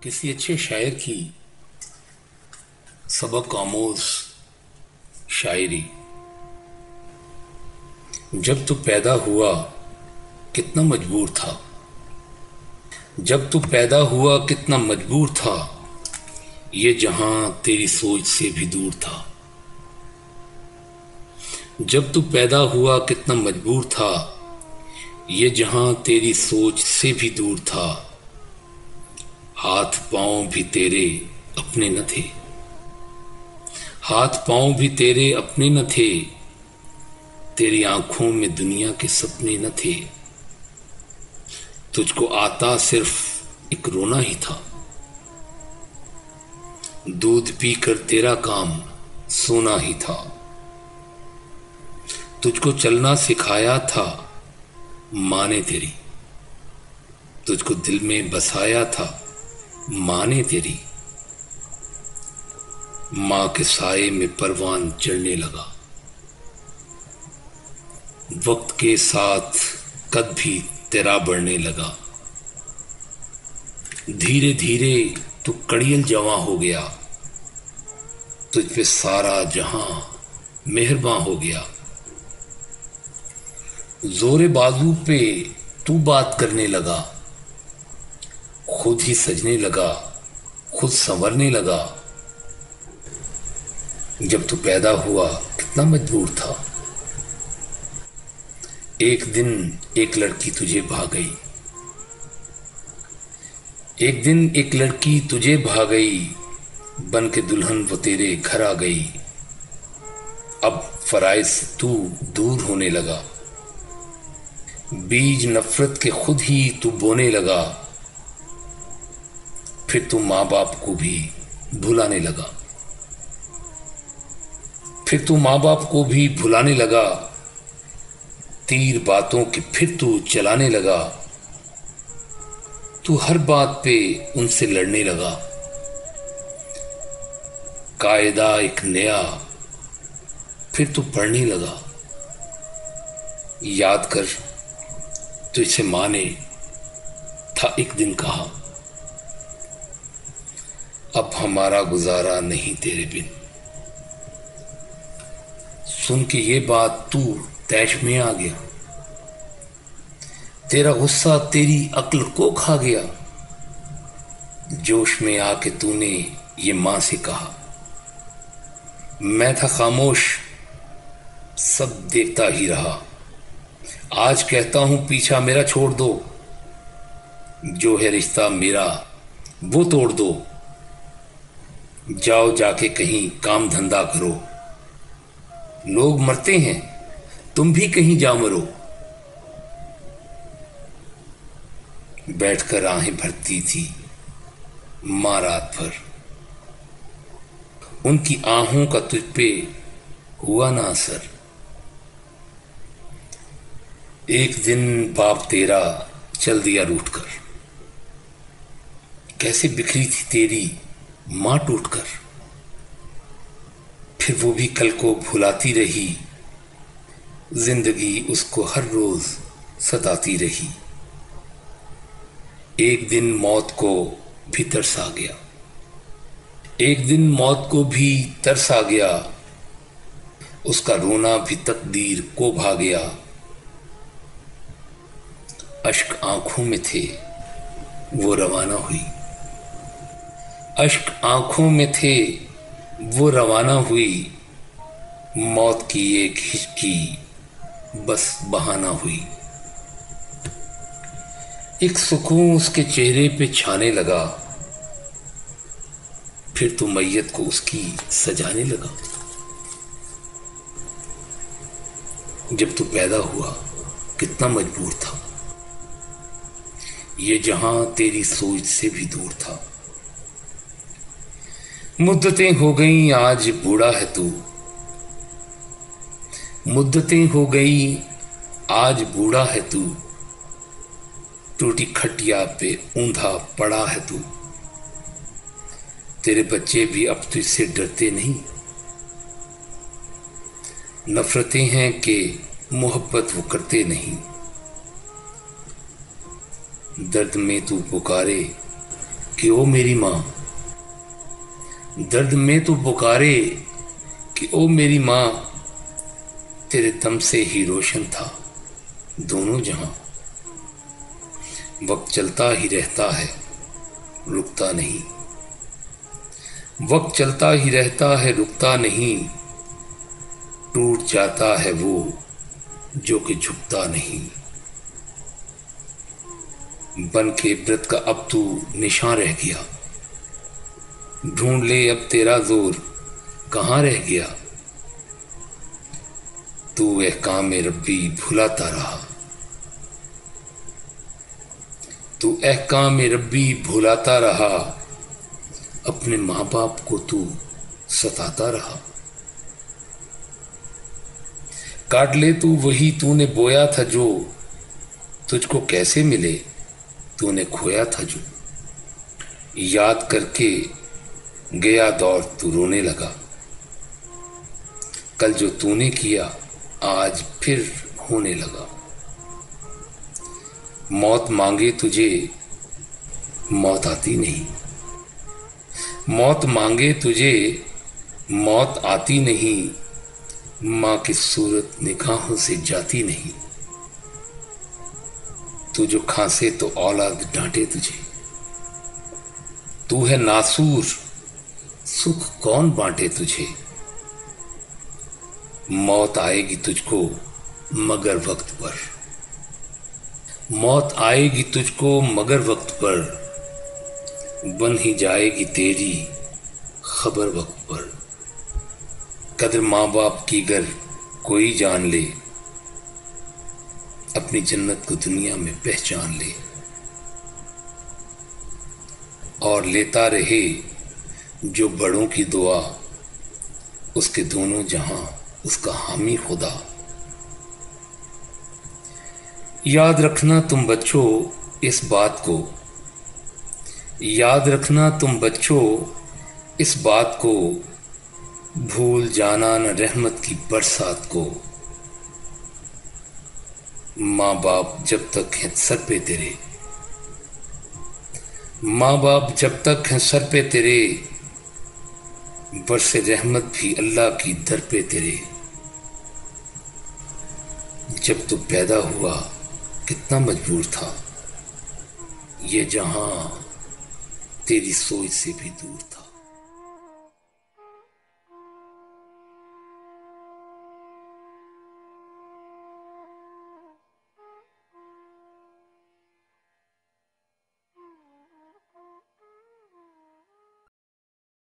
किसी अच्छे शायर की सबक आमोज शायरी। जब तू पैदा हुआ कितना मजबूर था, जब तू पैदा हुआ कितना मजबूर था, ये जहां तेरी सोच से भी दूर था। जब तू पैदा हुआ कितना मजबूर था, ये जहां तेरी सोच से भी दूर था। हाथ पांव भी तेरे अपने न थे, हाथ पांव भी तेरे अपने न थे, तेरी आंखों में दुनिया के सपने न थे। तुझको आता सिर्फ एक रोना ही था, दूध पीकर तेरा काम सोना ही था। तुझको चलना सिखाया था माँ ने तेरी, तुझको दिल में बसाया था माँ ने तेरी। माँ के साए में परवान चढ़ने लगा, वक्त के साथ कद भी तेरा बढ़ने लगा। धीरे धीरे तू कड़ियल जवां हो गया, तुझ पे सारा जहां मेहरबान हो गया। जोरे बाजू पे तू बात करने लगा, खुद ही सजने लगा, खुद संवरने लगा। जब तू पैदा हुआ कितना मजबूर था। एक दिन एक लड़की तुझे भा गई, एक दिन एक लड़की तुझे भा गई, बन के दुल्हन वो तेरे घर आ गई। अब फराइज से तू दूर होने लगा, बीज नफरत के खुद ही तू बोने लगा। फिर तू माँ बाप को भी भुलाने लगा, फिर तू माँ बाप को भी भुलाने लगा। तीर बातों के फिर तू चलाने लगा, तू हर बात पे उनसे लड़ने लगा। कायदा एक नया फिर तू पढ़ने लगा। याद कर तुझसे माँ ने था एक दिन कहा, अब हमारा गुजारा नहीं तेरे बिन। सुन के ये बात तू तैश में आ गया, तेरा गुस्सा तेरी अक्ल को खा गया। जोश में आके तूने ये मां से कहा, मैं था खामोश सब देखता ही रहा। आज कहता हूं पीछा मेरा छोड़ दो, जो है रिश्ता मेरा वो तोड़ दो। जाओ जाके कहीं काम धंधा करो, लोग मरते हैं तुम भी कहीं जा मरो। बैठकर आहें भरती थी मां रात भर, उनकी आहों का तुझ पे हुआ ना असर। एक दिन बाप तेरा चल दिया रूठकर, कैसे बिखरी थी तेरी मां टूटकर। फिर वो भी कल को भुलाती रही, जिंदगी उसको हर रोज सताती रही। एक दिन मौत को भी तरस आ गया, एक दिन मौत को भी तरस आ गया। उसका रोना भी तकदीर को भा गया। अश्क आंखों में थे वो रवाना हुई, अश्क आंखों में थे वो रवाना हुई। मौत की एक हिचकी बस बहाना हुई। एक सुकून उसके चेहरे पे छाने लगा, फिर तो मैयत को उसकी सजाने लगा। जब तू पैदा हुआ कितना मजबूर था, ये जहां तेरी सोच से भी दूर था। मुद्दतें हो गई आज बूढ़ा है तू, मुद्दतें हो गई आज बूढ़ा है तू। टूटी खटिया पे ऊंधा पड़ा है तू। तेरे बच्चे भी अब तुझसे डरते नहीं, नफरतें हैं कि मोहब्बत वो करते नहीं। दर्द में तू पुकारे कि ओ मेरी माँ, दर्द में तो पुकारे कि ओ मेरी माँ, तेरे दम से ही रोशन था दोनों जहां। वक्त चलता ही रहता है, रुकता नहीं। वक्त चलता ही रहता है, रुकता नहीं। टूट जाता है वो जो कि झुकता नहीं। बन के इबरत का अब तू निशान रह गया। ढूंढ ले अब तेरा जोर कहां रह गया। तू एहकाम रब्बी भुलाता रहा। तू एहकाम रब्बी भुलाता रहा। अपने माँ बाप को तू सताता रहा। काट ले तू वही तूने बोया था जो, तुझको कैसे मिले तूने खोया था जो। याद करके गया दौर तू रोने लगा। कल जो तूने किया आज फिर होने लगा। मौत मांगे तुझे मौत आती नहीं। मौत मांगे तुझे मौत आती नहीं। माँ की सूरत निगाहों से जाती नहीं। तू जो खांसे तो औलाद डांटे तुझे। तू है नासूर, सुख कौन बांटे तुझे। मौत आएगी तुझको मगर वक्त पर। मौत आएगी तुझको मगर वक्त पर। बन ही जाएगी तेरी खबर वक्त पर। कदर माँ बाप की गर कोई जान ले, अपनी जन्नत को दुनिया में पहचान ले। और लेता रहे जो बड़ों की दुआ, उसके दोनों जहां उसका हामी खुदा। याद रखना तुम बच्चों इस बात को। याद रखना तुम बच्चों इस बात को। भूल जाना न रहमत की बरसात को। माँ बाप जब तक हैं सर पे तेरे। माँ बाप जब तक हैं सर पे तेरे। बरसे रहमत भी अल्लाह की दर पे तेरे। जब तू पैदा हुआ कितना मजबूर था। ये जहां तेरी सोच से भी दूर था।